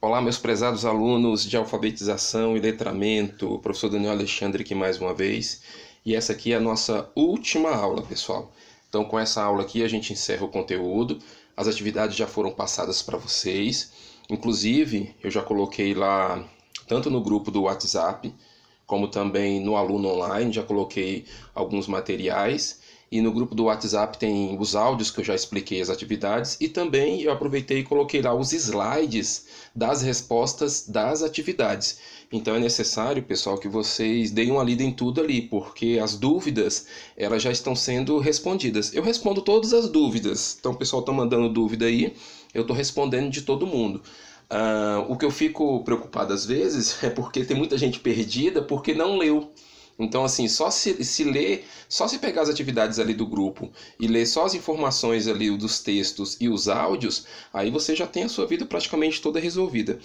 Olá, meus prezados alunos de alfabetização e letramento, professor Daniel Alexandre aqui mais uma vez. E essa aqui é a nossa última aula, pessoal. Então, com essa aula aqui, a gente encerra o conteúdo. As atividades já foram passadas para vocês. Inclusive, eu já coloquei lá, tanto no grupo do WhatsApp, como também no Aluno Online, já coloquei alguns materiais. E no grupo do WhatsApp tem os áudios que eu já expliquei as atividades e também eu aproveitei e coloquei lá os slides das respostas das atividades. Então é necessário, pessoal, que vocês deem uma lida em tudo ali, porque as dúvidas elas já estão sendo respondidas. Eu respondo todas as dúvidas. Então o pessoal está mandando dúvida aí, eu estou respondendo de todo mundo. O que eu fico preocupado às vezes é porque tem muita gente perdida porque não leu. Então, assim, só se ler, só se pegar as atividades ali do grupo e ler só as informações ali dos textos e os áudios, aí você já tem a sua vida praticamente toda resolvida.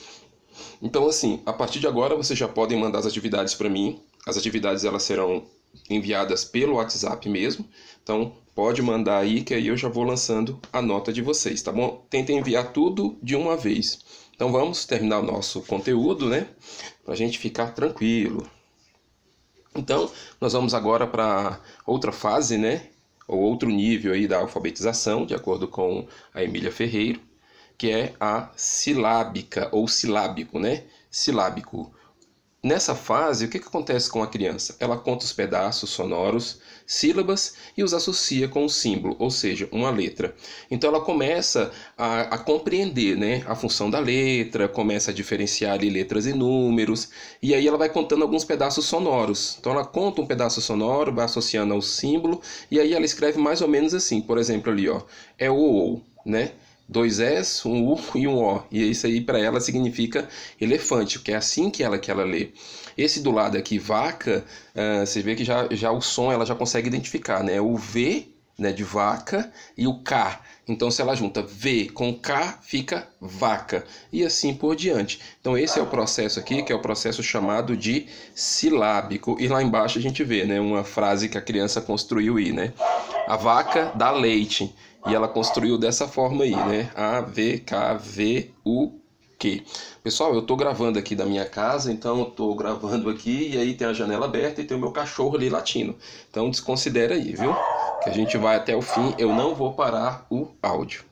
Então, assim, a partir de agora vocês já podem mandar as atividades para mim. As atividades elas serão enviadas pelo WhatsApp mesmo. Então, pode mandar aí que aí eu já vou lançando a nota de vocês, tá bom? Tentem enviar tudo de uma vez. Então, vamos terminar o nosso conteúdo, né? Pra gente ficar tranquilo. Então, nós vamos agora para outra fase, né? Ou outro nível aí da alfabetização, de acordo com a Emília Ferreiro, que é a silábica ou silábico, né? Silábico. Nessa fase, o que acontece com a criança? Ela conta os pedaços sonoros, sílabas e os associa com um símbolo, ou seja, uma letra. Então ela começa a compreender, né, a função da letra, começa a diferenciar ali letras e números, e aí ela vai contando alguns pedaços sonoros. Então ela conta um pedaço sonoro, vai associando ao símbolo, e aí ela escreve mais ou menos assim, por exemplo ali, ó, é o ou, né? Dois S, um U e um O. E isso aí para ela significa elefante, porque é assim que ela lê. Esse do lado aqui, vaca, você vê que já o som ela já consegue identificar, né? O V, né, de vaca e o K. Então se ela junta V com K, fica vaca. E assim por diante. Então esse é o processo aqui, que é o processo chamado de silábico. E lá embaixo a gente vê, né, uma frase que a criança construiu aí, né? A vaca dá leite. E ela construiu dessa forma aí, né? A, V, K, V, U, Q. Pessoal, eu tô gravando aqui da minha casa, então eu tô gravando aqui e aí tem a janela aberta e tem o meu cachorro ali latindo. Então desconsidera aí, viu? Que a gente vai até o fim, eu não vou parar o áudio.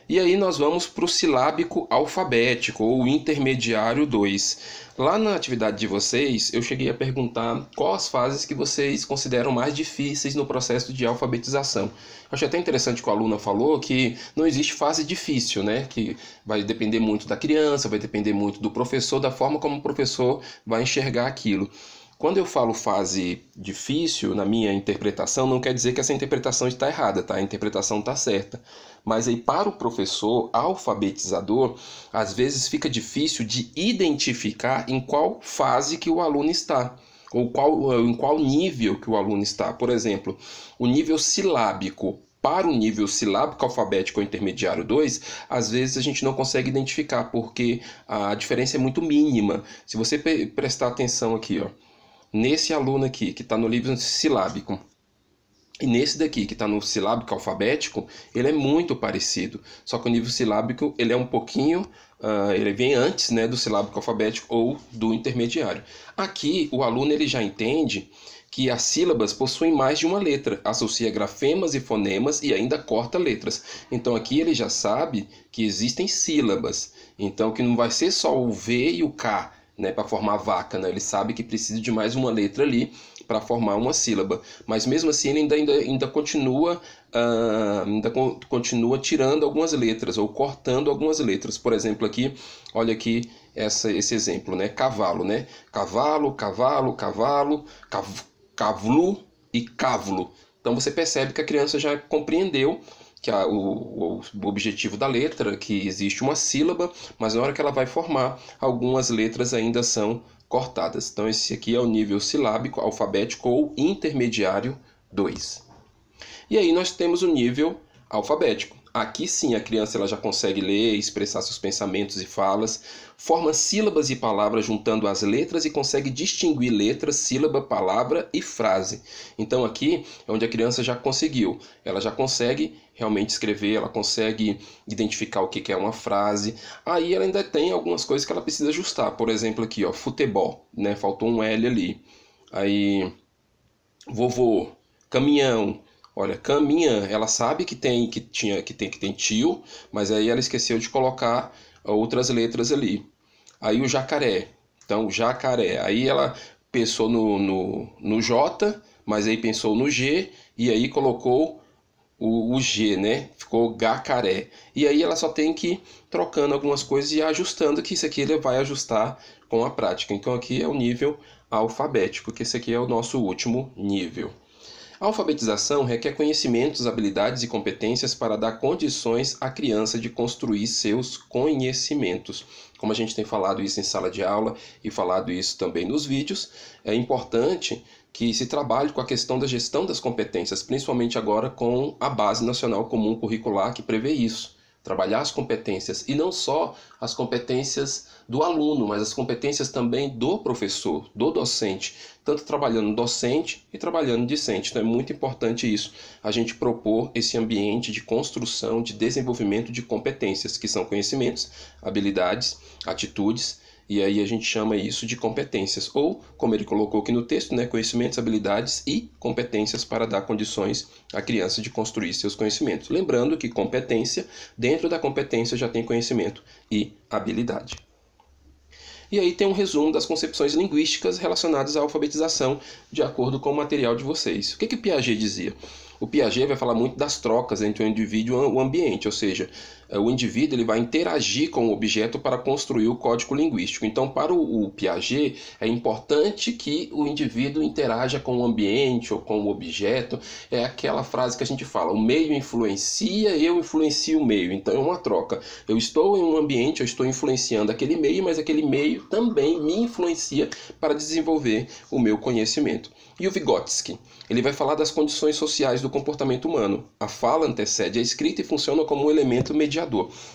E aí nós vamos para o silábico alfabético, ou intermediário 2. Lá na atividade de vocês, eu cheguei a perguntar quais as fases que vocês consideram mais difíceis no processo de alfabetização. Eu achei até interessante que a aluna falou que não existe fase difícil, né? Que vai depender muito da criança, vai depender muito do professor, da forma como o professor vai enxergar aquilo. Quando eu falo fase difícil, na minha interpretação, não quer dizer que essa interpretação está errada, tá? A interpretação está certa. Mas aí para o professor alfabetizador, às vezes fica difícil de identificar em qual fase que o aluno está, ou em qual nível que o aluno está. Por exemplo, o nível silábico. Para o nível silábico alfabético ou intermediário 2, às vezes a gente não consegue identificar, porque a diferença é muito mínima. Se você prestar atenção aqui, ó, nesse aluno aqui, que está no nível silábico, e nesse daqui, que está no silábico alfabético, ele é muito parecido. Só que o nível silábico, ele é um pouquinho, ele vem antes, né, do silábico alfabético ou do intermediário. Aqui, o aluno ele já entende que as sílabas possuem mais de uma letra, associa grafemas e fonemas e ainda corta letras. Então aqui ele já sabe que existem sílabas. Então que não vai ser só o V e o K, né, para formar vaca, né? Ele sabe que precisa de mais uma letra ali para formar uma sílaba. Mas mesmo assim ele ainda continua tirando algumas letras ou cortando algumas letras. Por exemplo, aqui, olha aqui esse exemplo, né? Cavalo, né? Cavalo, cavalo, cavalo, cavlo e cavlo. Então você percebe que a criança já compreendeu que o objetivo da letra, que existe uma sílaba, mas na hora que ela vai formar, algumas letras ainda são cortadas. Então esse aqui é o nível silábico, alfabético ou intermediário 2. E aí nós temos o nível alfabético. Aqui sim a criança ela já consegue ler, expressar seus pensamentos e falas, forma sílabas e palavras juntando as letras e consegue distinguir letras, sílaba, palavra e frase. Então aqui é onde a criança já conseguiu, ela já consegue realmente escrever, ela consegue identificar o que é uma frase. Aí ela ainda tem algumas coisas que ela precisa ajustar, por exemplo aqui, ó, futebol, né? Faltou um L ali. Aí vovô, caminhão. Olha, caminhã, ela sabe que tem tio, mas aí ela esqueceu de colocar outras letras ali. Aí o jacaré. Então, jacaré. Aí ela pensou no J, mas aí pensou no G e aí colocou o G, né? Ficou gacaré. E aí ela só tem que ir trocando algumas coisas e ajustando, que isso aqui ele vai ajustar com a prática. Então aqui é o nível alfabético, que esse aqui é o nosso último nível. A alfabetização requer conhecimentos, habilidades e competências para dar condições à criança de construir seus conhecimentos. Como a gente tem falado isso em sala de aula e falado isso também nos vídeos, é importante que se trabalhe com a questão da gestão das competências, principalmente agora com a Base Nacional Comum Curricular que prevê isso. Trabalhar as competências, e não só as competências do aluno, mas as competências também do professor, do docente, tanto trabalhando docente e trabalhando discente. Então é muito importante isso, a gente propor esse ambiente de construção, de desenvolvimento de competências, que são conhecimentos, habilidades, atitudes, e aí a gente chama isso de competências, ou, como ele colocou aqui no texto, né, conhecimentos, habilidades e competências para dar condições à criança de construir seus conhecimentos. Lembrando que competência, dentro da competência já tem conhecimento e habilidade. E aí tem um resumo das concepções linguísticas relacionadas à alfabetização, de acordo com o material de vocês. O que Piaget dizia? O Piaget vai falar muito das trocas entre o indivíduo e o ambiente, ou seja, o indivíduo ele vai interagir com o objeto para construir o código linguístico. Então, para o Piaget, é importante que o indivíduo interaja com o ambiente ou com o objeto. É aquela frase que a gente fala, o meio influencia, eu influencio o meio. Então, é uma troca. Eu estou em um ambiente, eu estou influenciando aquele meio, mas aquele meio também me influencia para desenvolver o meu conhecimento. E o Vygotsky? Ele vai falar das condições sociais do comportamento humano. A fala antecede a escrita e funciona como um elemento mediador.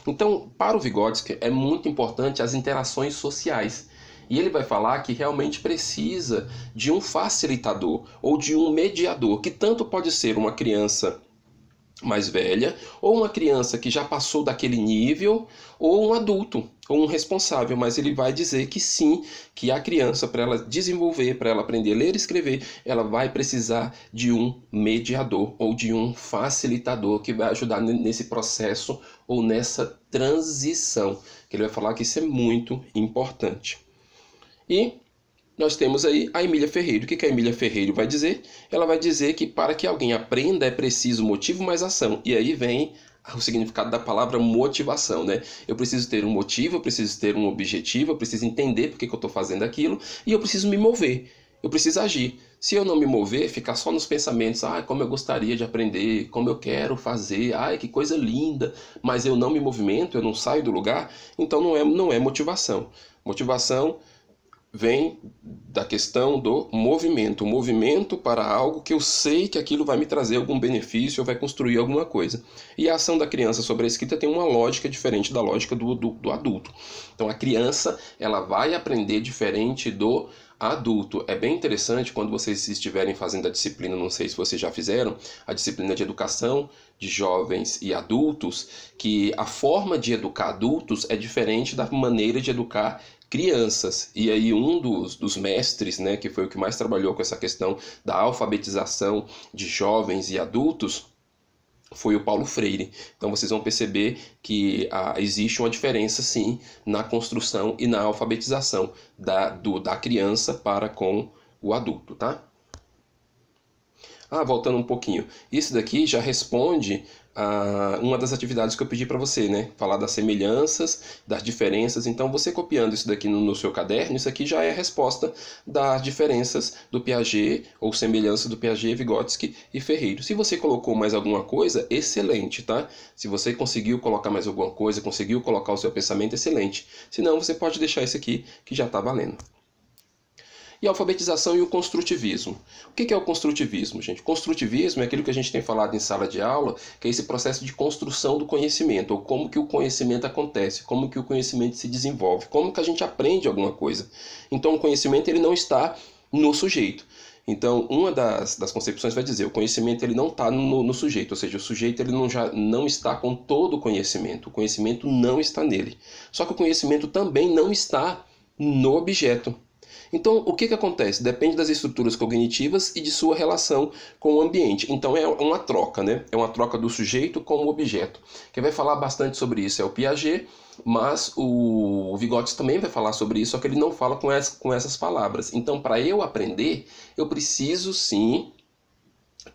Então, para o Vygotsky, é muito importante as interações sociais. E ele vai falar que realmente precisa de um facilitador ou de um mediador, que tanto pode ser uma criança mais velha, ou uma criança que já passou daquele nível, ou um adulto, ou um responsável, mas ele vai dizer que sim, que a criança, para ela desenvolver, para ela aprender a ler e escrever, ela vai precisar de um mediador, ou de um facilitador, que vai ajudar nesse processo, ou nessa transição, que ele vai falar que isso é muito importante. E nós temos aí a Emília Ferreira. O que a Emília Ferreira vai dizer? Ela vai dizer que para que alguém aprenda é preciso motivo mais ação. E aí vem o significado da palavra motivação, né? Eu preciso ter um motivo, eu preciso ter um objetivo, eu preciso entender por que eu estou fazendo aquilo e eu preciso me mover, eu preciso agir. Se eu não me mover, ficar só nos pensamentos, como eu gostaria de aprender, como eu quero fazer, que coisa linda, mas eu não me movimento, eu não saio do lugar, então não é motivação. Motivação vem da questão do movimento. O movimento para algo que eu sei que aquilo vai me trazer algum benefício ou vai construir alguma coisa. E a ação da criança sobre a escrita tem uma lógica diferente da lógica do adulto. Então a criança ela vai aprender diferente do adulto. É bem interessante quando vocês estiverem fazendo a disciplina, não sei se vocês já fizeram, a disciplina de educação de jovens e adultos, que a forma de educar adultos é diferente da maneira de educar crianças. E aí um dos mestres, né, que foi o que mais trabalhou com essa questão da alfabetização de jovens e adultos, foi o Paulo Freire. Então vocês vão perceber que existe uma diferença sim na construção e na alfabetização da criança para com o adulto, tá? Voltando um pouquinho. Isso daqui já responde a uma das atividades que eu pedi para você, né? Falar das semelhanças, das diferenças. Então, você copiando isso daqui no seu caderno, isso aqui já é a resposta das diferenças do Piaget, ou semelhança do Piaget, Vygotsky e Ferreiro. Se você colocou mais alguma coisa, excelente, tá? Se você conseguiu colocar mais alguma coisa, conseguiu colocar o seu pensamento, excelente. Se não, você pode deixar isso aqui, que já está valendo. E a alfabetização e o construtivismo. O que é o construtivismo, gente? Construtivismo é aquilo que a gente tem falado em sala de aula, que é esse processo de construção do conhecimento, ou como que o conhecimento acontece, como que o conhecimento se desenvolve, como que a gente aprende alguma coisa. Então o conhecimento ele não está no sujeito. Então, uma das concepções vai dizer, o conhecimento ele não está no sujeito, ou seja, o sujeito ele não está com todo o conhecimento não está nele. Só que o conhecimento também não está no objeto. Então, o que acontece? Depende das estruturas cognitivas e de sua relação com o ambiente. Então, é uma troca, né? É uma troca do sujeito com o objeto. Quem vai falar bastante sobre isso é o Piaget, mas o Vygotsky também vai falar sobre isso, só que ele não fala com essas palavras. Então, para eu aprender, eu preciso sim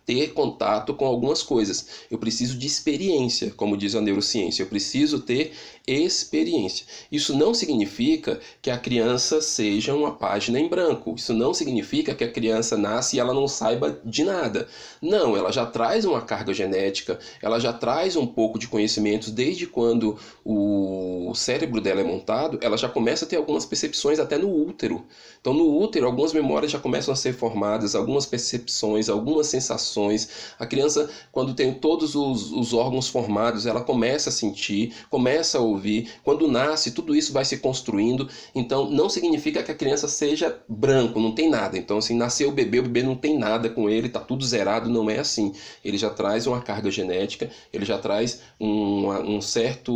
ter contato com algumas coisas. Eu preciso de experiência, como diz a neurociência. Eu preciso ter experiência. Isso não significa que a criança seja uma página em branco. Isso não significa que a criança nasce e ela não saiba de nada. Não, ela já traz uma carga genética, ela já traz um pouco de conhecimentos desde quando o cérebro dela é montado, ela já começa a ter algumas percepções até no útero. Então, no útero, algumas memórias já começam a ser formadas, algumas percepções, algumas sensações. A criança, quando tem todos os órgãos formados, ela começa a sentir, começa a ouvir. Quando nasce, tudo isso vai se construindo. Então, não significa que a criança seja branco, não tem nada. Então, assim, nasceu o bebê não tem nada com ele, tá tudo zerado, não é assim. Ele já traz uma carga genética, ele já traz um certo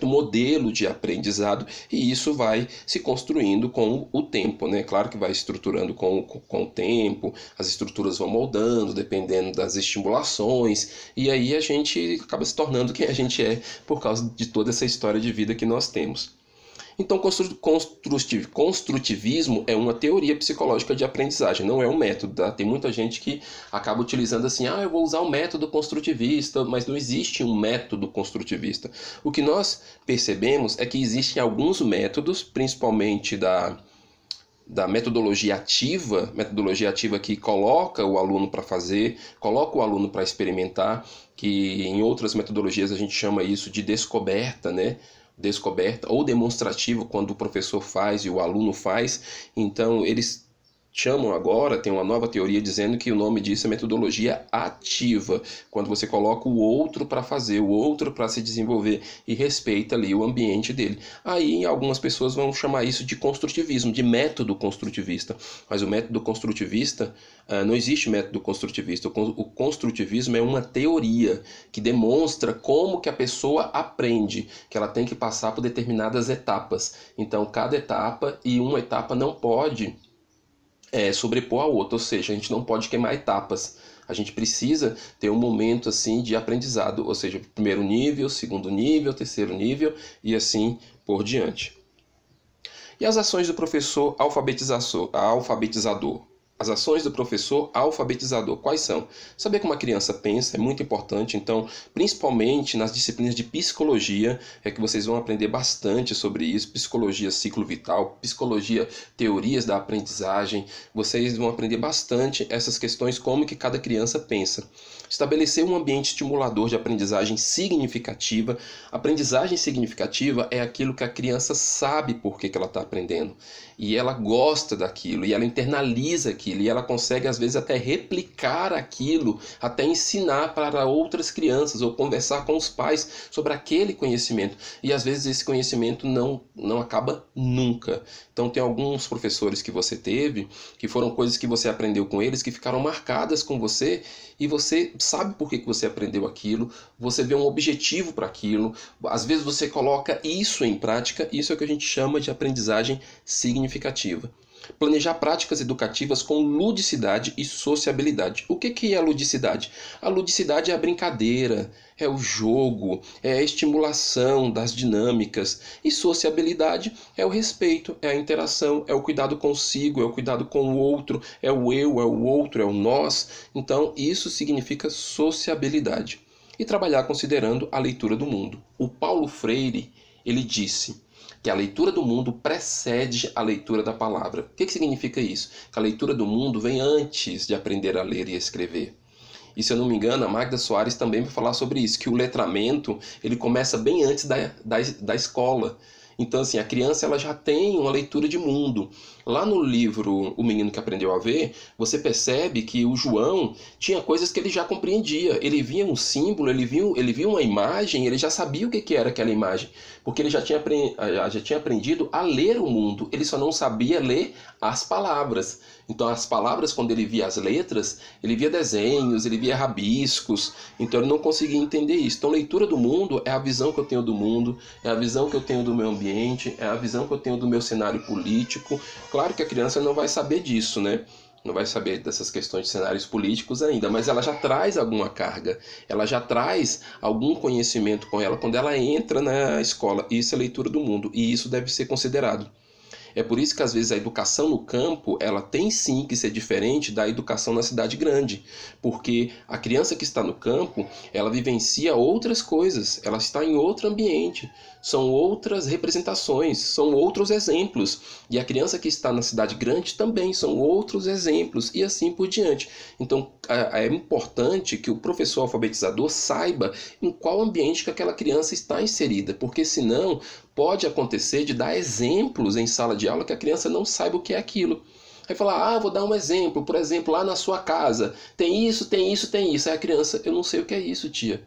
modelo de aprendizado e isso vai se construindo com o tempo, né? Claro que vai estruturando com o tempo, as estruturas vão moldando, dependendo das estimulações, e aí a gente acaba se tornando quem a gente é por causa de toda essa história de vida que nós temos. Então, construtivismo é uma teoria psicológica de aprendizagem, não é um método. Tá? Tem muita gente que acaba utilizando assim, eu vou usar um método construtivista, mas não existe um método construtivista. O que nós percebemos é que existem alguns métodos, principalmente da metodologia ativa que coloca o aluno para fazer, coloca o aluno para experimentar, que em outras metodologias a gente chama isso de descoberta, né? Descoberta ou demonstrativo, quando o professor faz e o aluno faz. Então eles chamam agora, tem uma nova teoria dizendo que o nome disso é metodologia ativa, quando você coloca o outro para fazer, o outro para se desenvolver e respeita ali o ambiente dele. Aí algumas pessoas vão chamar isso de construtivismo, de método construtivista, mas o método construtivista, não existe método construtivista. O construtivismo é uma teoria que demonstra como que a pessoa aprende, que ela tem que passar por determinadas etapas. Então cada etapa, e uma etapa não pode sobrepor a outra, ou seja, a gente não pode queimar etapas. A gente precisa ter um momento assim de aprendizado, ou seja, primeiro nível, segundo nível, terceiro nível e assim por diante. E as ações do professor alfabetizador? As ações do professor alfabetizador, quais são? Saber como a criança pensa é muito importante, então, principalmente nas disciplinas de psicologia, é que vocês vão aprender bastante sobre isso, psicologia ciclo vital, psicologia teorias da aprendizagem, vocês vão aprender bastante essas questões, como que cada criança pensa. Estabelecer um ambiente estimulador de aprendizagem significativa. Aprendizagem significativa é aquilo que a criança sabe por que ela está aprendendo. E ela gosta daquilo, e ela internaliza aquilo, e ela consegue às vezes até replicar aquilo, até ensinar para outras crianças, ou conversar com os pais sobre aquele conhecimento. E às vezes esse conhecimento não acaba nunca. Então tem alguns professores que você teve, que foram coisas que você aprendeu com eles, que ficaram marcadas com você, e você sabe por que você aprendeu aquilo, você vê um objetivo para aquilo, às vezes você coloca isso em prática, isso é o que a gente chama de aprendizagem significativa. Planejar práticas educativas com ludicidade e sociabilidade. O que é a ludicidade? A ludicidade é a brincadeira, é o jogo, é a estimulação das dinâmicas. E sociabilidade é o respeito, é a interação, é o cuidado consigo, é o cuidado com o outro, é o eu, é o outro, é o nós. Então, isso significa sociabilidade. E trabalhar considerando a leitura do mundo. O Paulo Freire, ele disse que a leitura do mundo precede a leitura da palavra. O que significa isso? Que a leitura do mundo vem antes de aprender a ler e escrever. E se eu não me engano, a Magda Soares também vai falar sobre isso, que o letramento ele começa bem antes da escola. Então, assim, a criança ela já tem uma leitura de mundo. Lá no livro O Menino que Aprendeu a Ver, você percebe que o João tinha coisas que ele já compreendia. Ele via um símbolo, ele via uma imagem, ele já sabia o que era aquela imagem. Porque ele já tinha aprendido a ler o mundo. Ele só não sabia ler as palavras. Então, as palavras, quando ele via as letras, ele via desenhos, ele via rabiscos. Então, ele não conseguia entender isso. Então, leitura do mundo é a visão que eu tenho do mundo, é a visão que eu tenho do meu ambiente, é a visão que eu tenho do meu cenário político. Claro que a criança não vai saber disso, né? Não vai saber dessas questões de cenários políticos ainda, mas ela já traz alguma carga, ela já traz algum conhecimento com ela quando ela entra na escola. Isso é leitura do mundo e isso deve ser considerado. É por isso que às vezes a educação no campo, ela tem sim que ser diferente da educação na cidade grande, porque a criança que está no campo, ela vivencia outras coisas, ela está em outro ambiente, são outras representações, são outros exemplos. E a criança que está na cidade grande também são outros exemplos e assim por diante. Então é importante que o professor alfabetizador saiba em qual ambiente que aquela criança está inserida, porque senão pode acontecer de dar exemplos em sala de aula que a criança não saiba o que é aquilo. Aí falar, vou dar um exemplo, por exemplo, lá na sua casa, tem isso, tem isso, tem isso. Aí a criança, eu não sei o que é isso, tia.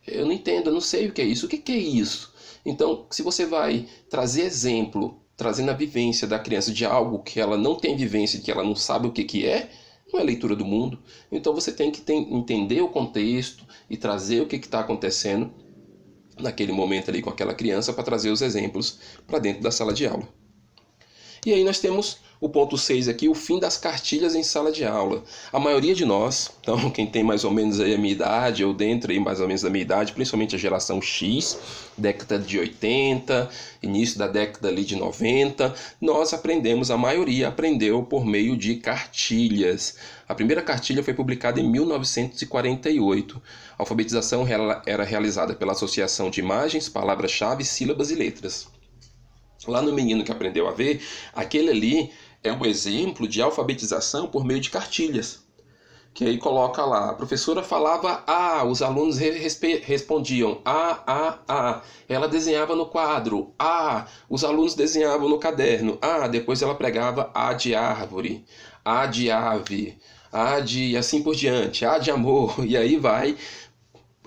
Eu não entendo, eu não sei o que é isso. O que é isso? Então, se você vai trazer exemplo, trazendo a vivência da criança de algo que ela não tem vivência, que ela não sabe o que é, não é leitura do mundo. Então você tem que entender o contexto e trazer o que está acontecendo naquele momento ali com aquela criança para trazer os exemplos para dentro da sala de aula. E aí nós temos o ponto 6 aqui, o fim das cartilhas em sala de aula. A maioria de nós, então quem tem mais ou menos aí a minha idade, ou dentro aí mais ou menos da minha idade, principalmente a geração X, década de 80, início da década ali de 90, nós aprendemos, a maioria aprendeu por meio de cartilhas. A primeira cartilha foi publicada em 1948. A alfabetização era realizada pela Associação de Imagens, Palavras-Chave, Sílabas e Letras. Lá no Menino que Aprendeu a Ver, aquele ali é um exemplo de alfabetização por meio de cartilhas. Que aí coloca lá, a professora falava A, os alunos respondiam A. Ela desenhava no quadro A, os alunos desenhavam no caderno A, depois ela pregava A de árvore, A de ave, A de assim por diante, A de amor, e aí vai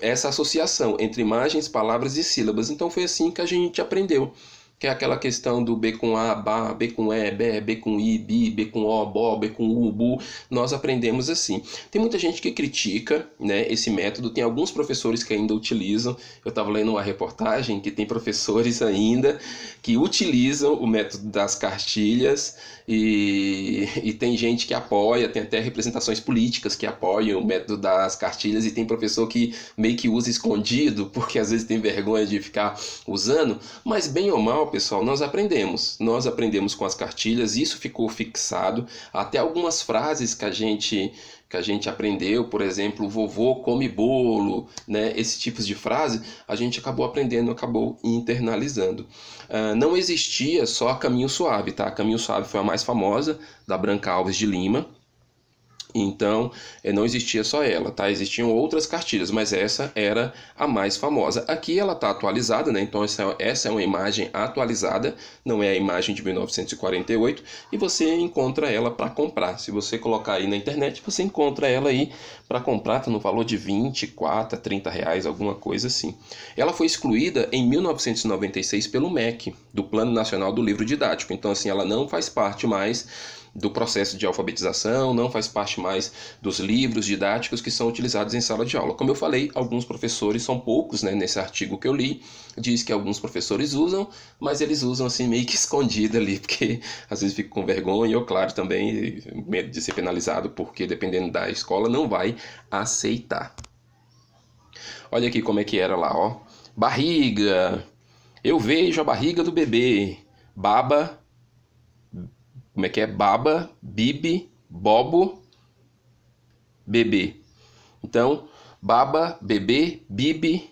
essa associação entre imagens, palavras e sílabas. Então foi assim que a gente aprendeu. Que é aquela questão do B com A, Bá, B com E, Bé, B com I, Bi, B com O, Bó, B com U, Bu. Nós aprendemos assim. Tem muita gente que critica, né, esse método, tem alguns professores que ainda utilizam. Eu estava lendo uma reportagem que tem professores ainda que utilizam o método das cartilhas e tem gente que apoia, tem até representações políticas que apoiam o método das cartilhas e tem professor que meio que usa escondido, porque às vezes tem vergonha de ficar usando, mas bem ou mal, pessoal, nós aprendemos com as cartilhas, isso ficou fixado, até algumas frases que a gente aprendeu, por exemplo, vovô come bolo, né? Esse tipo de frase, a gente acabou aprendendo, acabou internalizando. Não existia só a Caminho Suave, tá? A Caminho Suave foi a mais famosa, da Branca Alves de Lima. Então, não existia só ela, tá? Existiam outras cartilhas, mas essa era a mais famosa. Aqui ela está atualizada, né? Então essa é uma imagem atualizada, não é a imagem de 1948, e você encontra ela para comprar. Se você colocar aí na internet, você encontra ela aí para comprar, tá no valor de 24 a 30 reais, alguma coisa assim. Ela foi excluída em 1996 pelo MEC, do Plano Nacional do Livro Didático. Então, assim, ela não faz parte mais do processo de alfabetização, não faz parte mais dos livros didáticos que são utilizados em sala de aula. Como eu falei, alguns professores, são poucos, né, nesse artigo que eu li, diz que alguns professores usam, mas eles usam assim meio que escondido ali, porque às vezes fica com vergonha, ou claro, também medo de ser penalizado, porque dependendo da escola não vai aceitar. Olha aqui como é que era lá, ó. Barriga, eu vejo a barriga do bebê, baba, como é que é? Baba, bibi, bobo, bebê. Então, baba, bebê, bibi,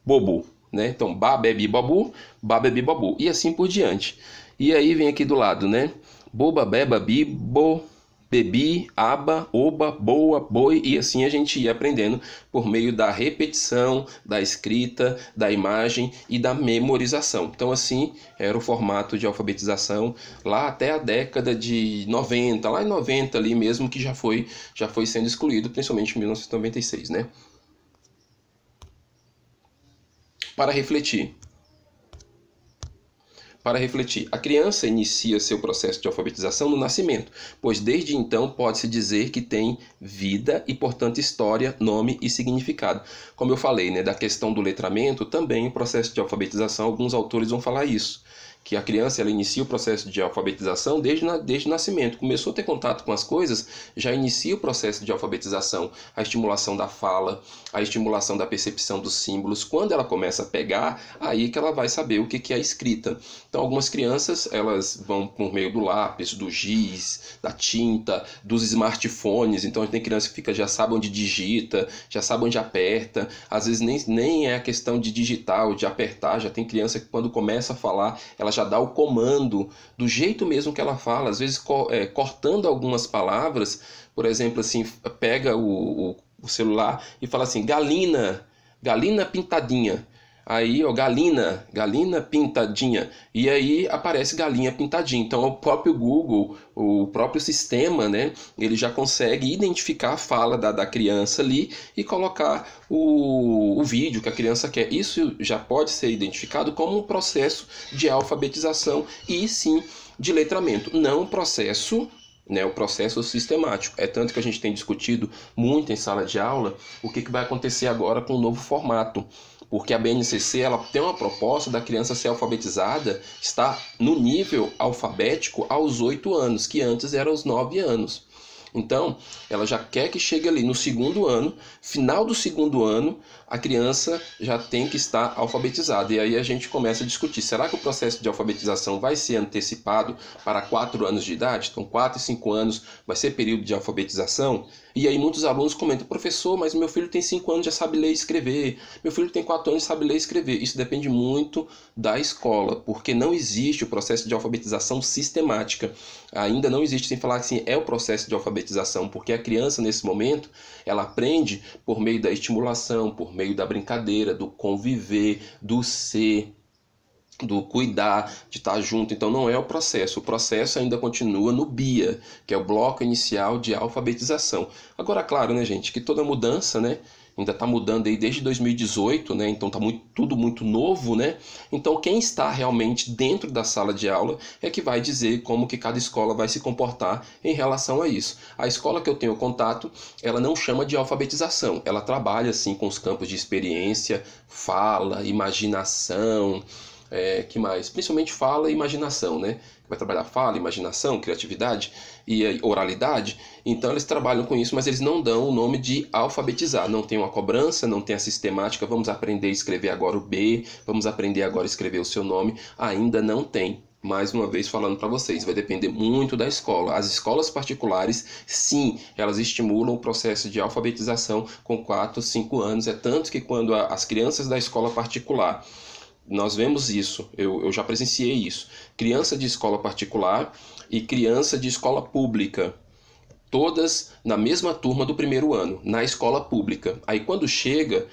bobo, né? Então, baba, bebi, bobu, baba, bebi, bobu. E assim por diante. E aí vem aqui do lado, né? Boba, beba, bibo, bebi, aba, oba, boa, boi, e assim a gente ia aprendendo por meio da repetição, da escrita, da imagem e da memorização. Então assim era o formato de alfabetização lá até a década de 90, lá em 90 ali mesmo, que já foi sendo excluído, principalmente em 1996, né? Para refletir. Para refletir, a criança inicia seu processo de alfabetização no nascimento, pois desde então pode-se dizer que tem vida e, portanto, história, nome e significado. Como eu falei, né, da questão do letramento, também o processo de alfabetização, alguns autores vão falar isso, que a criança ela inicia o processo de alfabetização desde o nascimento. Começou a ter contato com as coisas, já inicia o processo de alfabetização, a estimulação da fala, a estimulação da percepção dos símbolos. Quando ela começa a pegar, aí que ela vai saber o que é a escrita. Então, algumas crianças elas vão por meio do lápis, do giz, da tinta, dos smartphones. Então, tem criança que já sabe onde digita, já sabe onde aperta. Às vezes nem é a questão de digitar ou de apertar. Já tem criança que quando começa a falar, ela já dá o comando do jeito mesmo que ela fala, às vezes cortando algumas palavras. Por exemplo, assim, pega o celular e fala assim, galina pintadinha. Aí, ó, galina pintadinha. E aí aparece galinha pintadinha. Então, o próprio Google, o próprio sistema, né, ele já consegue identificar a fala da criança ali e colocar o vídeo que a criança quer. Isso já pode ser identificado como um processo de alfabetização e, sim, de letramento. Não um processo, né, o processo sistemático. É tanto que a gente tem discutido muito em sala de aula o que vai acontecer agora com o novo formato. Porque a BNCC ela tem uma proposta da criança ser alfabetizada, está no nível alfabético aos 8 anos, que antes era aos 9 anos. Então, ela já quer que chegue ali no segundo ano, final do segundo ano, a criança já tem que estar alfabetizada. E aí a gente começa a discutir, será que o processo de alfabetização vai ser antecipado para 4 anos de idade? Então, 4 e 5 anos vai ser período de alfabetização? E aí muitos alunos comentam, professor, mas meu filho tem 5 anos, já sabe ler e escrever. Meu filho tem 4 anos e sabe ler e escrever. Isso depende muito da escola, porque não existe o processo de alfabetização sistemática. Ainda não existe, sem falar assim, é o processo de alfabetização, porque a criança, nesse momento, ela aprende por meio da estimulação, por meio da brincadeira, do conviver, do ser, do cuidar, de estar junto. Então não é o processo ainda continua no BIA, que é o bloco inicial de alfabetização. Agora, claro, né, gente, que toda mudança, né, ainda está mudando aí desde 2018, né, então está tudo muito novo, né, então quem está realmente dentro da sala de aula é que vai dizer como que cada escola vai se comportar em relação a isso. A escola que eu tenho contato, ela não chama de alfabetização, ela trabalha assim com os campos de experiência, fala, imaginação, que mais? Principalmente fala e imaginação, né? Vai trabalhar fala, imaginação, criatividade e oralidade. Então eles trabalham com isso, mas eles não dão o nome de alfabetizar. Não tem uma cobrança, não tem a sistemática. Vamos aprender a escrever agora o B, vamos aprender agora a escrever o seu nome. Ainda não tem. Mais uma vez falando para vocês, vai depender muito da escola. As escolas particulares, sim, elas estimulam o processo de alfabetização com 4, 5 anos. É tanto que quando as crianças da escola particular, nós vemos isso, eu já presenciei isso. Criança de escola particular e criança de escola pública, todas na mesma turma do primeiro ano, na escola pública. Aí quando chega,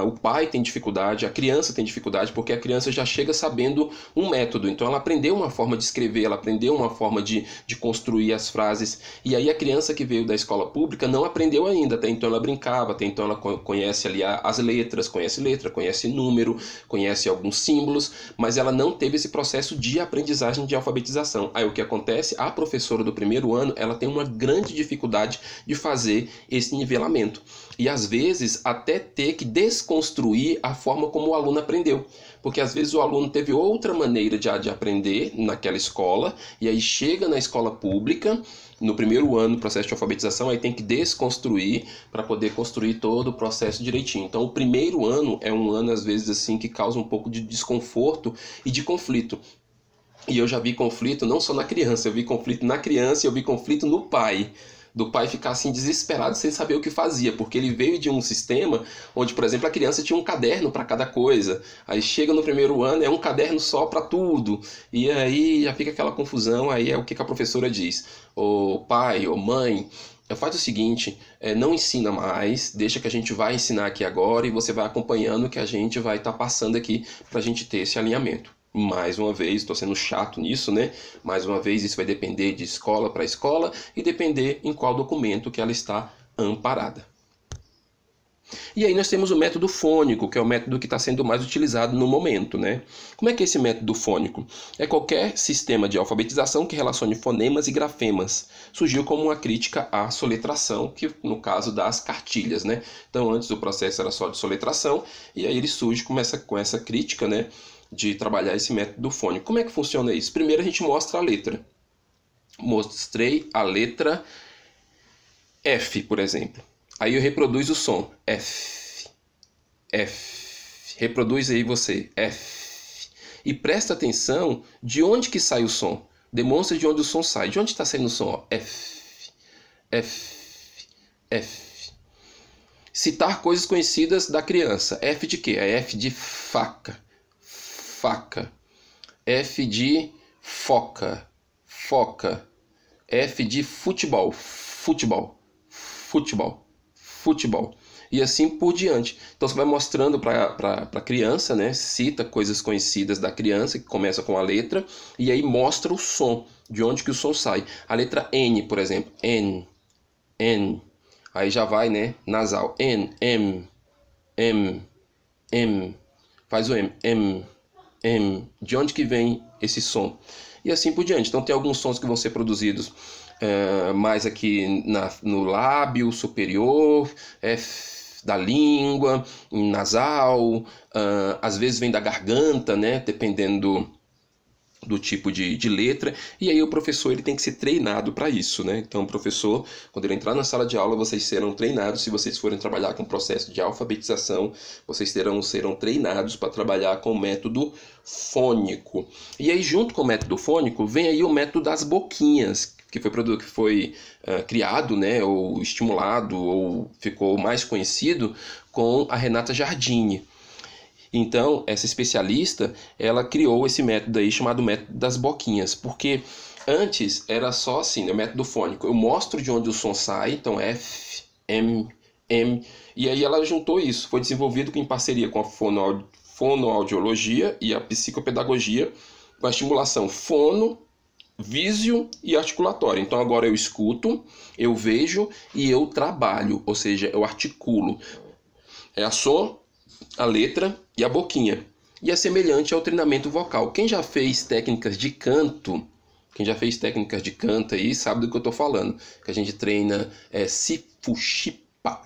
o pai tem dificuldade, a criança tem dificuldade, porque a criança já chega sabendo um método. Então ela aprendeu uma forma de escrever, ela aprendeu uma forma de construir as frases. E aí a criança que veio da escola pública não aprendeu ainda. Até então ela brincava, até então ela conhece ali as letras, conhece número, conhece alguns símbolos, mas ela não teve esse processo de aprendizagem de alfabetização. Aí o que acontece? A professora do primeiro ano, ela tem uma grande dificuldade de fazer esse nivelamento. E às vezes até ter que desconstruir a forma como o aluno aprendeu. Porque às vezes o aluno teve outra maneira de aprender naquela escola, e aí chega na escola pública, no primeiro ano do processo de alfabetização, aí tem que desconstruir para poder construir todo o processo direitinho. Então o primeiro ano é um ano, às vezes, assim, que causa um pouco de desconforto e de conflito. E eu já vi conflito não só na criança, eu vi conflito na criança e eu vi conflito no pai. do pai ficar assim desesperado sem saber o que fazia, porque ele veio de um sistema onde, por exemplo, a criança tinha um caderno para cada coisa. Aí chega no primeiro ano, é um caderno só para tudo. E aí já fica aquela confusão, aí é o que a professora diz. Ô pai, ô mãe, faz o seguinte, não ensina mais, deixa que a gente vai ensinar aqui agora e você vai acompanhando que a gente vai estar passando aqui para a gente ter esse alinhamento. Mais uma vez, estou sendo chato nisso, né? Mais uma vez, isso vai depender de escola para escola e depender em qual documento que ela está amparada. E aí nós temos o método fônico, que é o método que está sendo mais utilizado no momento, né? Como é que é esse método fônico? É qualquer sistema de alfabetização que relacione fonemas e grafemas. Surgiu como uma crítica à soletração, que no caso das cartilhas, né? Então antes o processo era só de soletração, e aí ele surge com essa crítica, né? De trabalhar esse método fônico. Como é que funciona isso? Primeiro a gente mostra a letra. Mostrei a letra F, por exemplo. Aí eu reproduzo o som. F. F. Reproduz aí você. F. E presta atenção de onde que sai o som. Demonstra de onde o som sai. De onde está saindo o som? Ó. F. F. F. Citar coisas conhecidas da criança. F de quê? É F de faca. Faca. F de foca. Foca. F de futebol. Futebol. Futebol. Futebol. E assim por diante. Então você vai mostrando para a criança, né? Cita coisas conhecidas da criança, que começa com a letra, e aí mostra o som, de onde que o som sai. A letra N, por exemplo. N. N. Aí já vai, né? Nasal. N. M. M. M. Faz o M. M. M. De onde que vem esse som? E assim por diante. Então tem alguns sons que vão ser produzidos mais aqui no lábio superior, da língua, nasal, às vezes vem da garganta, né? Dependendo do tipo de letra, e aí o professor ele tem que ser treinado para isso, né? Então o professor, quando ele entrar na sala de aula, vocês serão treinados. Se vocês forem trabalhar com o processo de alfabetização, vocês serão treinados para trabalhar com o método fônico. E aí junto com o método fônico, vem aí o método das boquinhas, que foi criado, né, ou estimulado, ou ficou mais conhecido com a Renata Giardini. Então, essa especialista, ela criou esse método aí chamado método das boquinhas, porque antes era só assim, né, o método fônico. Eu mostro de onde o som sai, então F, M, M, e aí ela juntou isso. Foi desenvolvido em parceria com a fonoaudiologia e a psicopedagogia, com a estimulação fono, vísio e articulatória. Então agora eu escuto, eu vejo e eu trabalho, ou seja, eu articulo. É a som, a letra e a boquinha. E é semelhante ao treinamento vocal. Quem já fez técnicas de canto, aí sabe do que eu estou falando. Que a gente treina sifuxipa,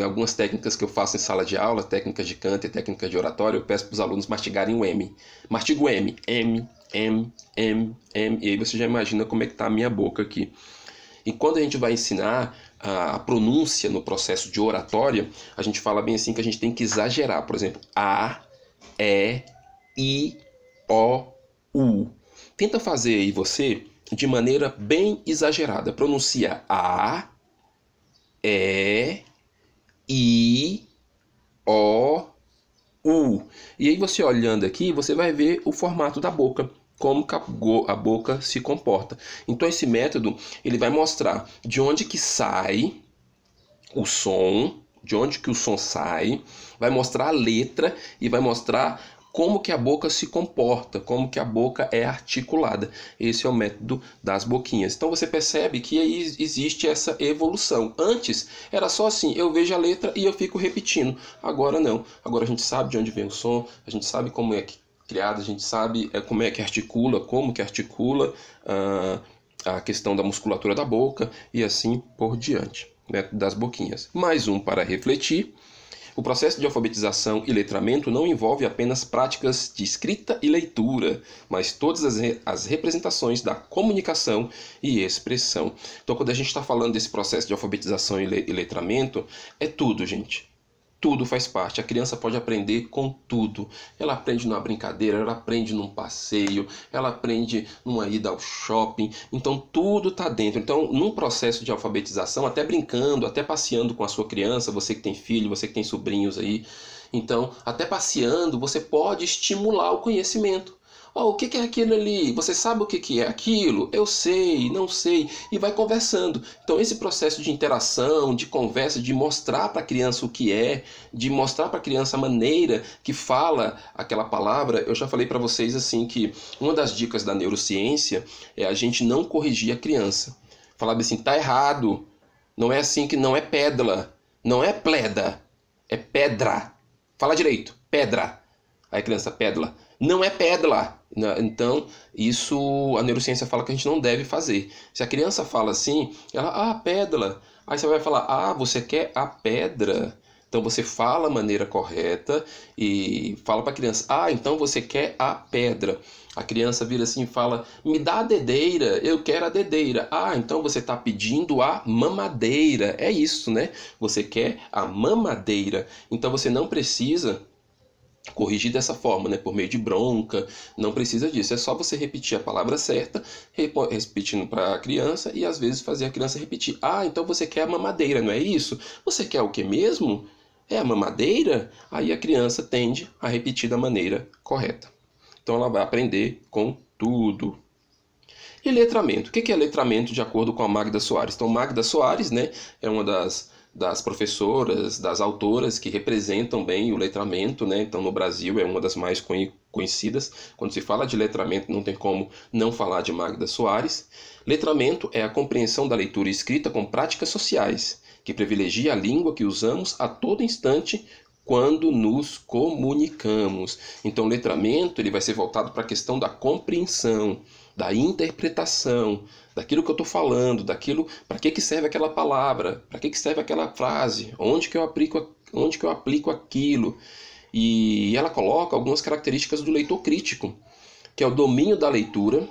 algumas técnicas que eu faço em sala de aula, técnicas de canto e técnicas de oratório, eu peço para os alunos mastigarem o M. Mastigo o M. M, M, M, M. E aí você já imagina como é que está a minha boca aqui. E quando a gente vai ensinar a pronúncia no processo de oratória, a gente fala bem assim que a gente tem que exagerar. Por exemplo, A, E, I, O, U. Tenta fazer aí você de maneira bem exagerada. Pronuncia A, E, I, O, U. E aí você olhando aqui, você vai ver o formato da boca, como a boca se comporta. Então esse método, ele vai mostrar de onde que sai o som, de onde que o som sai, vai mostrar a letra e vai mostrar como que a boca se comporta, como que a boca é articulada. Esse é o método das boquinhas. Então você percebe que aí existe essa evolução. Antes era só assim, eu vejo a letra e eu fico repetindo. Agora não. Agora a gente sabe de onde vem o som, a gente sabe como é que criada, a gente sabe como é que articula, a questão da musculatura da boca e assim por diante, método das boquinhas. Mais um para refletir. O processo de alfabetização e letramento não envolve apenas práticas de escrita e leitura, mas todas as representações da comunicação e expressão. Então, quando a gente está falando desse processo de alfabetização e letramento, é tudo, gente. tudo faz parte. A criança pode aprender com tudo. Ela aprende numa brincadeira, ela aprende num passeio, ela aprende numa ida ao shopping. Então tudo está dentro. Então, num processo de alfabetização, até brincando, até passeando com a sua criança, você que tem filho, você que tem sobrinhos aí, então, até passeando, você pode estimular o conhecimento. Oh, o que é aquilo ali? Você sabe o que é aquilo? Eu sei, não sei. E vai conversando. Então, esse processo de interação, de conversa, de mostrar para a criança o que é, de mostrar para a criança a maneira que fala aquela palavra. Eu já falei para vocês assim que uma das dicas da neurociência é a gente não corrigir a criança. Falar assim, tá errado. Não é assim que não é pedra. Não é pleda. É pedra. Fala direito. Pedra. Aí a criança, pedra. Não é pedra. Então, isso a neurociência fala que a gente não deve fazer. Se a criança fala assim, ela, pedra. Aí você vai falar, você quer a pedra? Então você fala a maneira correta e fala para a criança, então você quer a pedra. A criança vira assim e fala, me dá a dedeira, eu quero a dedeira. Então você está pedindo a mamadeira. É isso, né? Você quer a mamadeira. Então você não precisa corrigir dessa forma, né? Por meio de bronca, não precisa disso. É só você repetir a palavra certa, repetindo para a criança e às vezes fazer a criança repetir. Então você quer a mamadeira, não é isso? Você quer o que mesmo? É a mamadeira? Aí a criança tende a repetir da maneira correta. Então ela vai aprender com tudo. E letramento. O que é letramento de acordo com a Magda Soares? Então Magda Soares, né, é uma das professoras, das autoras que representam bem o letramento, né? Então no Brasil é uma das mais conhecidas. Quando se fala de letramento não tem como não falar de Magda Soares. Letramento é a compreensão da leitura escrita com práticas sociais, que privilegia a língua que usamos a todo instante quando nos comunicamos. Então o letramento ele vai ser voltado para a questão da compreensão, da interpretação, daquilo que eu estou falando, daquilo, para que serve aquela palavra, para que serve aquela frase, onde que eu aplico aquilo. E ela coloca algumas características do leitor crítico, que é o domínio da leitura,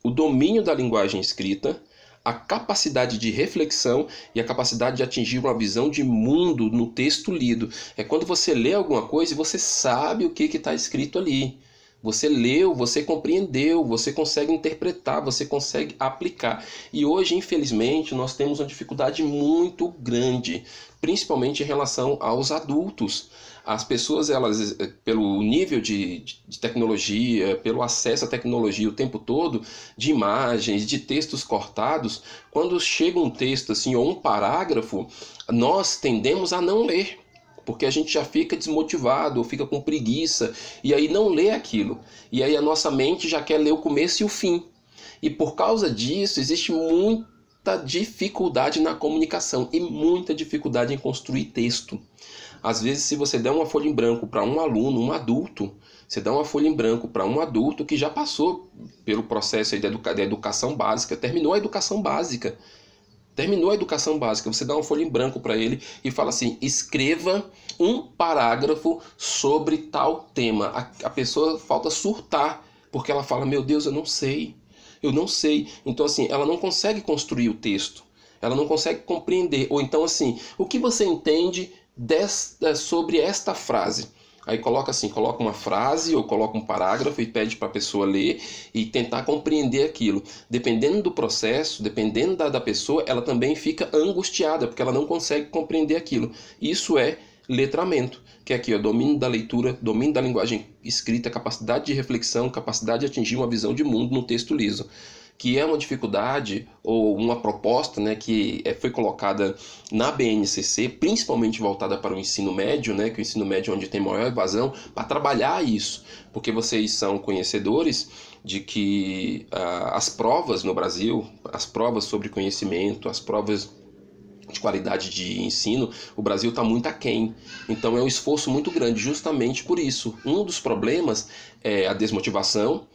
o domínio da linguagem escrita, a capacidade de reflexão e a capacidade de atingir uma visão de mundo no texto lido. É quando você lê alguma coisa e você sabe o que está escrito ali. Você leu, você compreendeu, você consegue interpretar, você consegue aplicar. E hoje, infelizmente, nós temos uma dificuldade muito grande, principalmente em relação aos adultos. As pessoas, elas, pelo nível de tecnologia, pelo acesso à tecnologia o tempo todo, de imagens, de textos cortados, quando chega um texto assim, ou um parágrafo, nós tendemos a não ler. Porque a gente já fica desmotivado, ou fica com preguiça, e aí não lê aquilo. E aí a nossa mente já quer ler o começo e o fim. E por causa disso, existe muita dificuldade na comunicação e muita dificuldade em construir texto. Às vezes, se você der uma folha em branco para um aluno, um adulto, você dá uma folha em branco para um adulto que já passou pelo processo aí da educação básica, terminou a educação básica. Você dá uma folha em branco para ele e fala assim, escreva um parágrafo sobre tal tema. A pessoa falta surtar, porque ela fala, meu Deus, eu não sei. Então assim, ela não consegue construir o texto, ela não consegue compreender. Ou então assim, o que você entende sobre esta frase? Aí coloca uma frase ou coloca um parágrafo e pede para a pessoa ler e tentar compreender aquilo. Dependendo do processo, dependendo da pessoa, ela também fica angustiada, porque ela não consegue compreender aquilo. Isso é letramento, que é aqui, domínio da leitura, domínio da linguagem escrita, capacidade de reflexão, capacidade de atingir uma visão de mundo no texto liso. Que é uma dificuldade ou uma proposta, né, que foi colocada na BNCC, principalmente voltada para o ensino médio, né, que o ensino médio é onde tem maior evasão, para trabalhar isso, porque vocês são conhecedores de que as provas no Brasil, as provas sobre conhecimento, as provas de qualidade de ensino, o Brasil está muito aquém. Então é um esforço muito grande, justamente por isso. Um dos problemas é a desmotivação.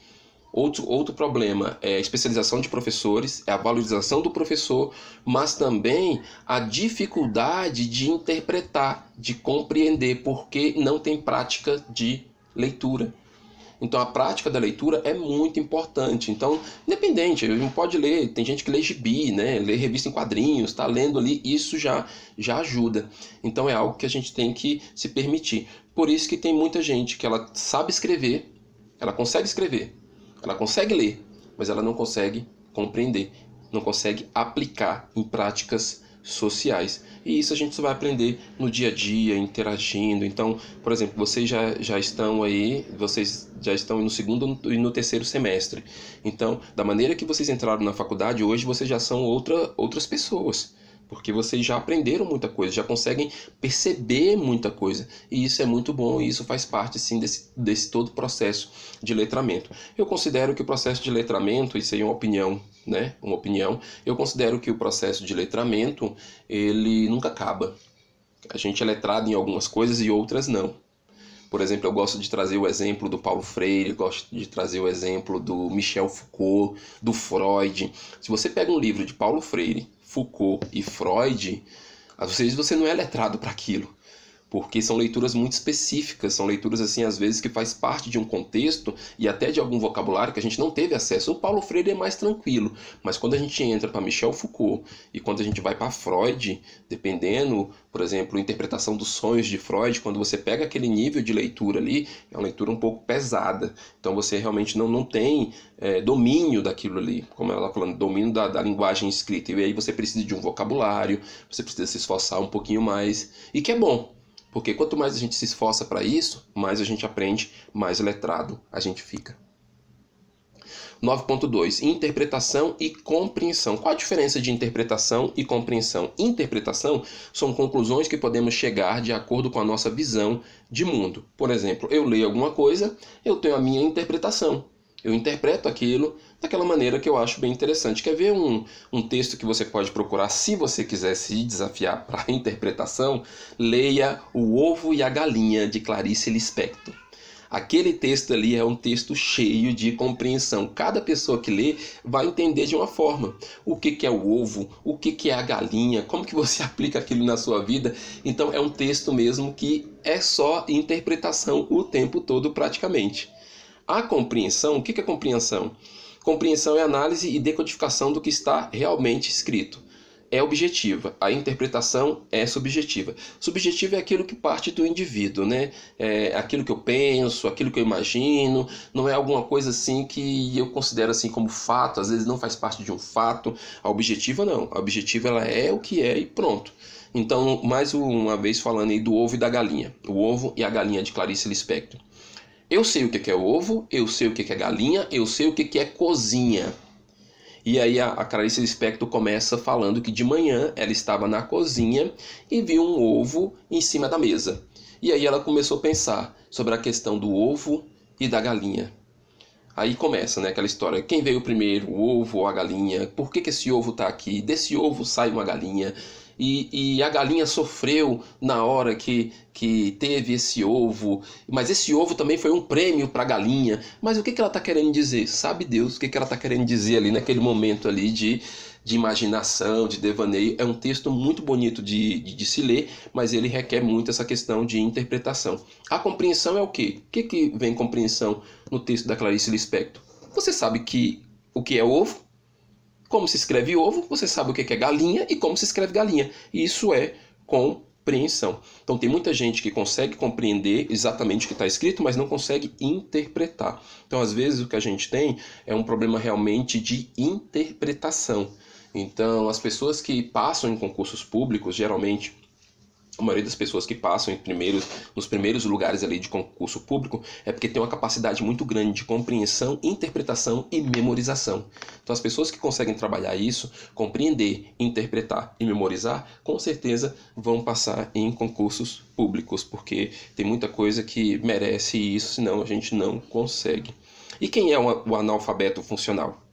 Outro problema é a especialização de professores, é a valorização do professor, mas também a dificuldade de interpretar, de compreender, porque não tem prática de leitura. Então a prática da leitura é muito importante. Então, independente, não pode ler, tem gente que lê gibi, né? Lê revista em quadrinhos, está lendo ali, isso já ajuda. Então é algo que a gente tem que se permitir. Por isso que tem muita gente que ela sabe escrever, ela consegue escrever, ela consegue ler, mas ela não consegue compreender, não consegue aplicar em práticas sociais. E isso a gente só vai aprender no dia a dia, interagindo. Então, por exemplo, vocês já estão aí, vocês já estão no segundo e no terceiro semestre. Então, da maneira que vocês entraram na faculdade, hoje vocês já são outras pessoas. Porque vocês já aprenderam muita coisa, já conseguem perceber muita coisa. E isso é muito bom, e isso faz parte, sim, desse todo processo de letramento. Eu considero que o processo de letramento, isso aí é uma opinião, né? Uma opinião. Eu considero que o processo de letramento, ele nunca acaba. A gente é letrado em algumas coisas e outras não. Por exemplo, eu gosto de trazer o exemplo do Paulo Freire, gosto de trazer o exemplo do Michel Foucault, do Freud. Se você pega um livro de Paulo Freire, Foucault e Freud, às vezes você não é letrado para aquilo, porque são leituras muito específicas, são leituras assim, às vezes, que faz parte de um contexto e até de algum vocabulário que a gente não teve acesso. O Paulo Freire é mais tranquilo, mas quando a gente entra para Michel Foucault e quando a gente vai para Freud, dependendo, por exemplo, a interpretação dos sonhos de Freud, quando você pega aquele nível de leitura ali, é uma leitura um pouco pesada. Então você realmente não tem domínio daquilo ali, como ela está falando, domínio da linguagem escrita. E aí você precisa de um vocabulário, você precisa se esforçar um pouquinho mais, e que é bom. Porque quanto mais a gente se esforça para isso, mais a gente aprende, mais letrado a gente fica. 9.2. Interpretação e compreensão. Qual a diferença de interpretação e compreensão? Interpretação são conclusões que podemos chegar de acordo com a nossa visão de mundo. Por exemplo, eu leio alguma coisa, eu tenho a minha interpretação. Eu interpreto aquilo daquela maneira que eu acho bem interessante. Quer ver um texto que você pode procurar, se você quiser se desafiar para a interpretação? Leia O Ovo e a Galinha, de Clarice Lispector. Aquele texto ali é um texto cheio de compreensão. Cada pessoa que lê vai entender de uma forma. O que é o ovo, o que é a galinha, como que você aplica aquilo na sua vida. Então é um texto mesmo que é só interpretação o tempo todo praticamente. A compreensão, o que é compreensão? Compreensão é análise e decodificação do que está realmente escrito. É objetiva, a interpretação é subjetiva. Subjetiva é aquilo que parte do indivíduo, né? É aquilo que eu penso, aquilo que eu imagino, não é alguma coisa assim que eu considero assim como fato, às vezes não faz parte de um fato. A objetiva não, a objetiva ela é o que é e pronto. Então, mais uma vez falando aí do ovo e da galinha. O ovo e a galinha de Clarice Lispector. Eu sei o que é ovo, eu sei o que é galinha, eu sei o que é cozinha. E aí a Clarice Lispector começa falando que de manhã ela estava na cozinha e viu um ovo em cima da mesa. E aí ela começou a pensar sobre a questão do ovo e da galinha. Aí começa, né, aquela história, quem veio primeiro, o ovo ou a galinha? Por que esse ovo está aqui? Desse ovo sai uma galinha. E a galinha sofreu na hora que teve esse ovo, mas esse ovo também foi um prêmio para a galinha. Mas o que ela está querendo dizer? Sabe Deus o que ela está querendo dizer ali naquele momento ali de imaginação, de devaneio. É um texto muito bonito de se ler, mas ele requer muito essa questão de interpretação. A compreensão é o quê? O que vem compreensão no texto da Clarice Lispector? Você sabe o que é ovo? Como se escreve ovo, você sabe o que é galinha e como se escreve galinha. Isso é compreensão. Então tem muita gente que consegue compreender exatamente o que está escrito, mas não consegue interpretar. Então às vezes o que a gente tem é um problema realmente de interpretação. Então as pessoas que passam em concursos públicos, geralmente a maioria das pessoas que passam nos primeiros lugares ali de concurso público é porque tem uma capacidade muito grande de compreensão, interpretação e memorização. Então as pessoas que conseguem trabalhar isso, compreender, interpretar e memorizar, com certeza vão passar em concursos públicos, porque tem muita coisa que merece isso, senão a gente não consegue. E quem é o analfabeto funcional?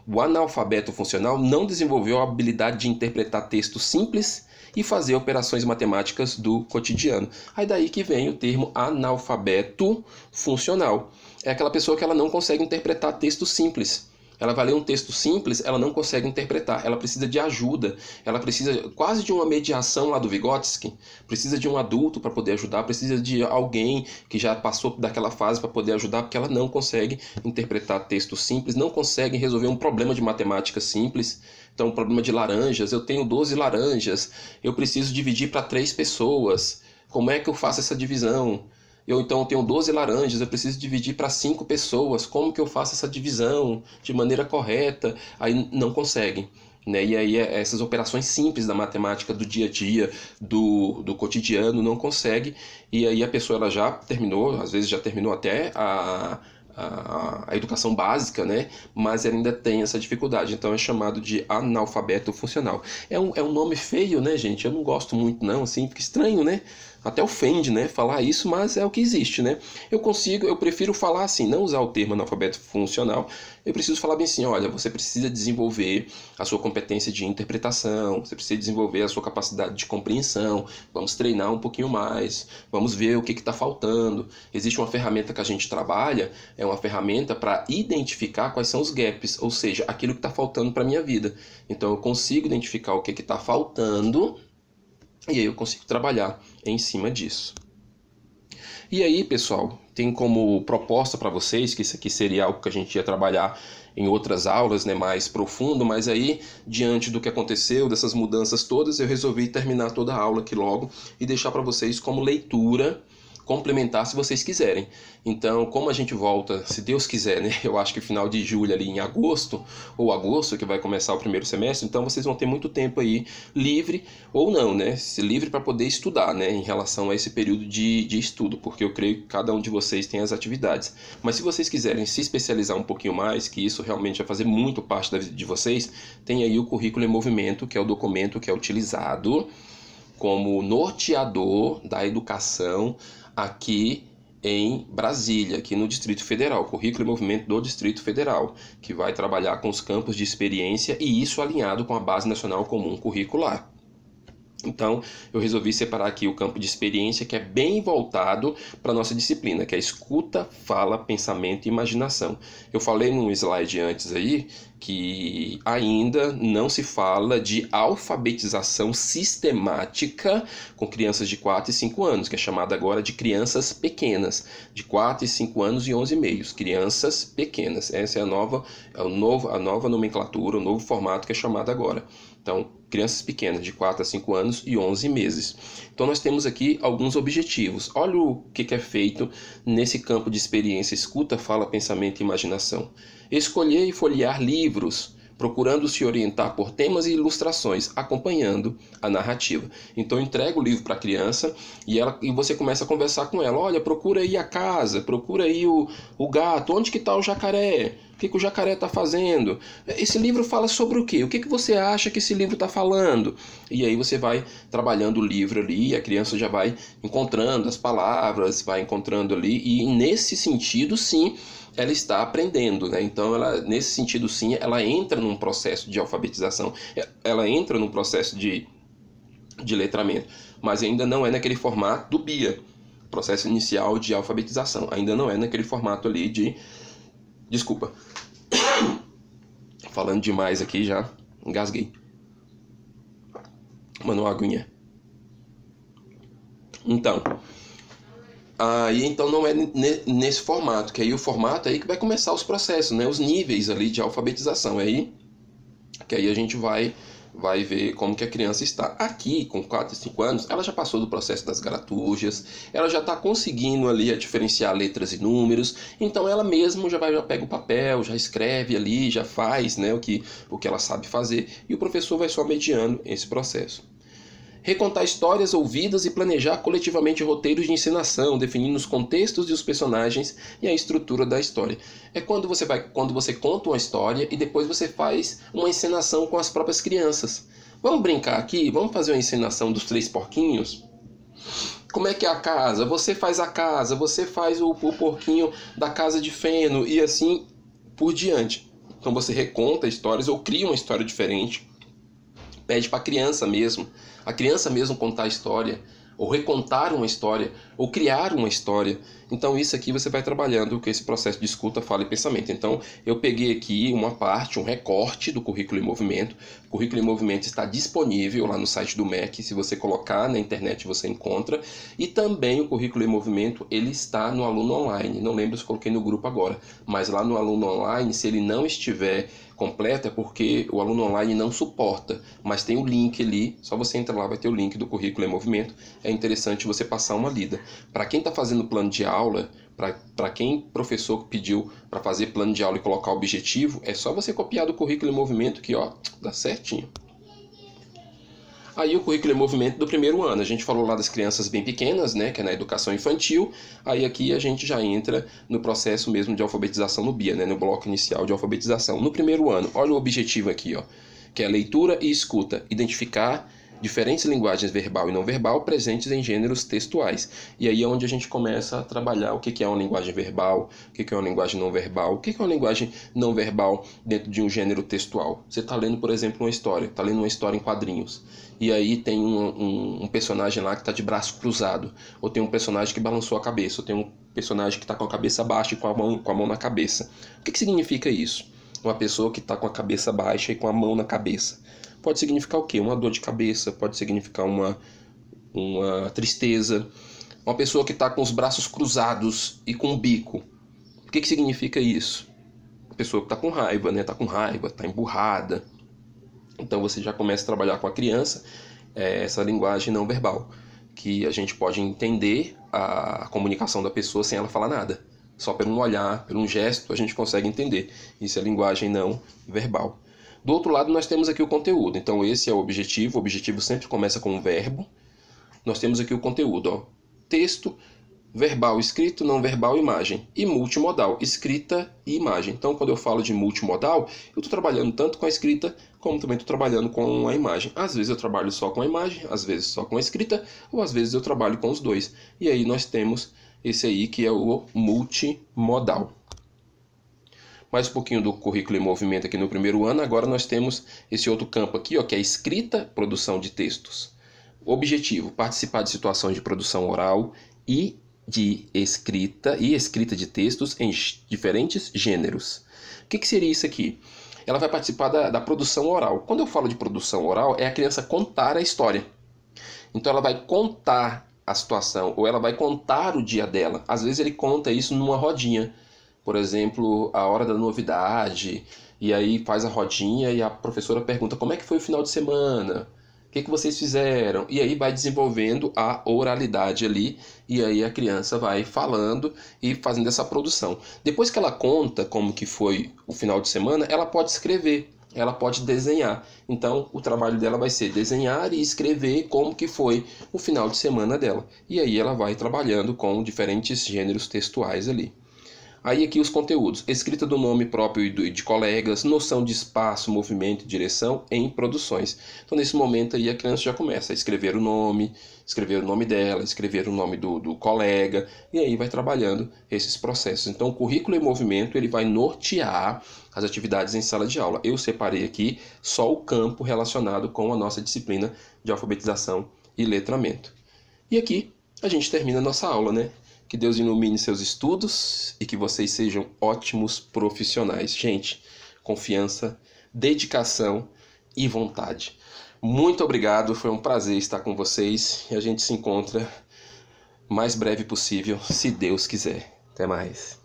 O analfabeto funcional não desenvolveu a habilidade de interpretar textos simples e fazer operações matemáticas do cotidiano. Aí daí que vem o termo analfabeto funcional. É aquela pessoa que ela não consegue interpretar textos simples. Ela vai ler um texto simples, ela não consegue interpretar, ela precisa de ajuda, ela precisa quase de uma mediação lá do Vygotsky, precisa de um adulto para poder ajudar, precisa de alguém que já passou daquela fase para poder ajudar, porque ela não consegue interpretar textos simples, não consegue resolver um problema de matemática simples. Então, um problema de laranjas, eu tenho 12 laranjas, eu preciso dividir para 3 pessoas, como é que eu faço essa divisão? Então eu tenho 12 laranjas, eu preciso dividir para 5 pessoas, como que eu faço essa divisão de maneira correta? Aí não consegue. Né? E aí essas operações simples da matemática do dia a dia, do cotidiano, não consegue. E aí a pessoa ela já terminou, às vezes já terminou até a educação básica, né? Mas ela ainda tem essa dificuldade, então é chamado de analfabeto funcional. É um nome feio, né, gente? Eu não gosto muito não, assim, fica estranho, né? Até ofende, né, falar isso, mas é o que existe, né? Eu prefiro falar assim, não usar o termo analfabeto funcional, eu preciso falar bem assim, olha, você precisa desenvolver a sua competência de interpretação, você precisa desenvolver a sua capacidade de compreensão, vamos treinar um pouquinho mais, vamos ver o que está faltando. Existe uma ferramenta que a gente trabalha, é uma ferramenta para identificar quais são os gaps, ou seja, aquilo que está faltando para a minha vida. Então eu consigo identificar o que está faltando, e aí eu consigo trabalhar em cima disso. E aí, pessoal, tem como proposta para vocês, que isso aqui seria algo que a gente ia trabalhar em outras aulas, né, mais profundo, mas aí, diante do que aconteceu, dessas mudanças todas, eu resolvi terminar toda a aula aqui logo e deixar para vocês como leitura complementar se vocês quiserem. Então, como a gente volta, se Deus quiser, né? Eu acho que final de julho ali em agosto, ou agosto que vai começar o primeiro semestre, então vocês vão ter muito tempo aí livre, ou não, né? Livre para poder estudar, né? Em relação a esse período de estudo, porque eu creio que cada um de vocês tem as atividades. Mas se vocês quiserem se especializar um pouquinho mais, que isso realmente vai fazer muito parte da vida de vocês, tem aí o currículo em movimento, que é o documento que é utilizado como norteador da educação aqui em Brasília, aqui no Distrito Federal, Currículo e Movimento do Distrito Federal, que vai trabalhar com os campos de experiência e isso alinhado com a Base Nacional Comum Curricular. Então, eu resolvi separar aqui o campo de experiência, que é bem voltado para a nossa disciplina, que é escuta, fala, pensamento e imaginação. Eu falei num slide antes aí que ainda não se fala de alfabetização sistemática com crianças de 4 e 5 anos, que é chamada agora de crianças pequenas, de 4 e 5 anos e 11 meses, crianças pequenas. Essa é a nova nomenclatura, o novo formato que é chamado agora. Então, crianças pequenas, de 4 a 5 anos e 11 meses. Então, nós temos aqui alguns objetivos. Olha o que é feito nesse campo de experiência, escuta, fala, pensamento e imaginação. Escolher e folhear livros, procurando se orientar por temas e ilustrações, acompanhando a narrativa. Então, eu entrego o livro para a criança e você começa a conversar com ela. Olha, procura aí a casa, procura aí o gato, onde que está o jacaré? O que o jacaré está fazendo? Esse livro fala sobre o quê? O que você acha que esse livro está falando? E aí você vai trabalhando o livro ali, e a criança já vai encontrando as palavras, vai encontrando ali, e nesse sentido, sim, ela está aprendendo, né? Então, nesse sentido, sim, ela entra num processo de alfabetização, ela entra num processo de letramento, mas ainda não é naquele formato do BIA, processo inicial de alfabetização, ainda não é naquele formato ali de... Desculpa, falando demais aqui já, engasguei. Mano, uma aguinha. Então, então não é nesse formato, que aí o formato aí que vai começar os processos, né? Os níveis ali de alfabetização, que aí a gente vai ver como que a criança está. Aqui, com 4 e 5 anos, ela já passou do processo das gradujas, ela já está conseguindo ali a diferenciar letras e números, então ela mesma já pega o papel, já escreve ali, já faz, né, o que ela sabe fazer, e o professor vai só mediando esse processo. Recontar histórias ouvidas e planejar coletivamente roteiros de encenação, definindo os contextos e os personagens e a estrutura da história. É quando você conta uma história e depois você faz uma encenação com as próprias crianças. Vamos brincar aqui? Vamos fazer uma encenação dos 3 porquinhos? Como é que é a casa? Você faz a casa, você faz o porquinho da casa de feno e assim por diante. Então você reconta histórias ou cria uma história diferente. Pede para a criança mesmo contar a história, ou recontar uma história ou criar uma história. Então isso aqui você vai trabalhando com esse processo de escuta, fala e pensamento. Então eu peguei aqui uma parte, um recorte do Currículo em Movimento. O Currículo em Movimento está disponível lá no site do MEC, se você colocar na internet você encontra. E também o Currículo em Movimento, ele está no Aluno Online. Não lembro se coloquei no grupo agora, mas lá no Aluno Online, se ele não estiver completo, é porque o Aluno Online não suporta, mas tem o link ali, só você entra lá, vai ter o link do Currículo em Movimento. É interessante você passar uma lida. Para quem está fazendo plano de aula, para quem professor pediu para fazer plano de aula e colocar o objetivo, é só você copiar do Currículo em Movimento que ó, dá certinho. Aí o Currículo em Movimento do primeiro ano, a gente falou lá das crianças bem pequenas, né, que é na educação infantil. Aí aqui a gente já entra no processo mesmo de alfabetização no BIA, né, no bloco inicial de alfabetização. No primeiro ano, olha o objetivo aqui, ó, que é leitura e escuta, identificar diferentes linguagens verbal e não verbal presentes em gêneros textuais. E aí é onde a gente começa a trabalhar o que é uma linguagem verbal, o que é uma linguagem não verbal, o que é uma linguagem não verbal dentro de um gênero textual. Você está lendo, por exemplo, uma história, está lendo uma história em quadrinhos. E aí tem um personagem lá que está de braço cruzado, ou tem um personagem que balançou a cabeça, ou tem um personagem que está com a cabeça baixa e com a mão na cabeça. O que significa isso? Uma pessoa que está com a cabeça baixa e com a mão na cabeça. Pode significar o quê? Uma dor de cabeça, pode significar uma tristeza. Uma pessoa que está com os braços cruzados e com o bico. O que significa isso? Uma pessoa que está com raiva, né? Está com raiva, está emburrada. Então você já começa a trabalhar com a criança essa linguagem não verbal, que a gente pode entender a comunicação da pessoa sem ela falar nada. Só por um olhar, por um gesto, a gente consegue entender. Isso é linguagem não verbal. Do outro lado, nós temos aqui o conteúdo. Então esse é o objetivo. O objetivo sempre começa com um verbo. Nós temos aqui o conteúdo, ó. Texto, verbal, escrito, não verbal, imagem. E multimodal, escrita e imagem. Então, quando eu falo de multimodal, eu estou trabalhando tanto com a escrita, como também estou trabalhando com a imagem. Às vezes eu trabalho só com a imagem, às vezes só com a escrita, ou às vezes eu trabalho com os dois. E aí nós temos esse aí que é o multimodal. Mais um pouquinho do Currículo em Movimento aqui no primeiro ano. Agora nós temos esse outro campo aqui, ó, que é a escrita, produção de textos. Objetivo, participar de situações de produção oral e de escrita de textos em diferentes gêneros. O que seria isso aqui? Ela vai participar da produção oral. Quando eu falo de produção oral, é a criança contar a história. Então ela vai contar a situação, ou ela vai contar o dia dela. Às vezes ele conta isso numa rodinha. Por exemplo, a hora da novidade, e aí faz a rodinha e a professora pergunta como é que foi o final de semana, o que vocês fizeram? E aí vai desenvolvendo a oralidade ali, e aí a criança vai falando e fazendo essa produção. Depois que ela conta como que foi o final de semana, ela pode escrever, ela pode desenhar. Então o trabalho dela vai ser desenhar e escrever como que foi o final de semana dela. E aí ela vai trabalhando com diferentes gêneros textuais ali. Aí aqui os conteúdos, escrita do nome próprio e de colegas, noção de espaço, movimento e direção em produções. Então nesse momento aí a criança já começa a escrever o nome dela, escrever o nome do colega, e aí vai trabalhando esses processos. Então o Currículo em Movimento ele vai nortear as atividades em sala de aula. Eu separei aqui só o campo relacionado com a nossa disciplina de alfabetização e letramento. E aqui a gente termina a nossa aula, né? Que Deus ilumine seus estudos e que vocês sejam ótimos profissionais. Gente, confiança, dedicação e vontade. Muito obrigado, foi um prazer estar com vocês e a gente se encontra o mais breve possível, se Deus quiser. Até mais.